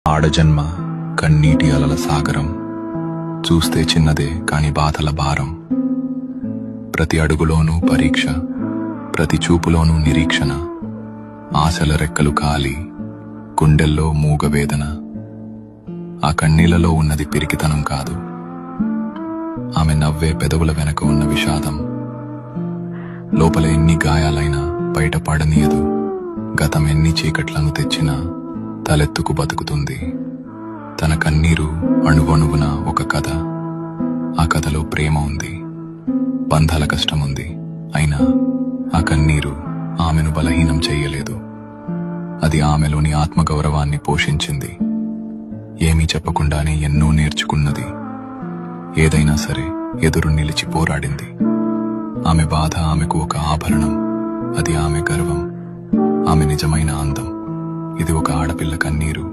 ఆడజన్మ కన్నీటి అలల సాగరం, చూస్తే చిన్నదే కాని బాధల భారం. ప్రతి అడుగులోనూ పరీక్ష, ప్రతి చూపులోనూ నిరీక్షణ. ఆశల రెక్కలు కాలి, గుండెల్లో మూగవేదన. ఆ కన్నీళ్లలో ఉన్నది పిరికితనం కాదు, ఆమె నవ్వే పెదవుల వెనక ఉన్న విషాదం. లోపల ఎన్ని గాయాలైనా బయట పడనీయదు, గతం ఎన్ని చీకట్లను తెచ్చినా తలెత్తుకు బతుకుతుంది. తన కన్నీరు అణువణువున ఒక కథ. ఆ కథలో ప్రేమ ఉంది, బంధాల కష్టముంది. అయినా ఆ కన్నీరు ఆమెను బలహీనం చెయ్యలేదు. అది ఆమెలోని ఆత్మగౌరవాన్ని పోషించింది. ఏమీ చెప్పకుండానే ఎన్నో నేర్చుకున్నది. ఏదైనా సరే ఎదురు నిలిచి పోరాడింది. ఆమె బాధ ఆమెకు ఒక ఆభరణం, అది ఆమె గర్వం, ఆమె నిజమైన అందం. ఇది ఒక ఆడపిల్ల కన్నీరు.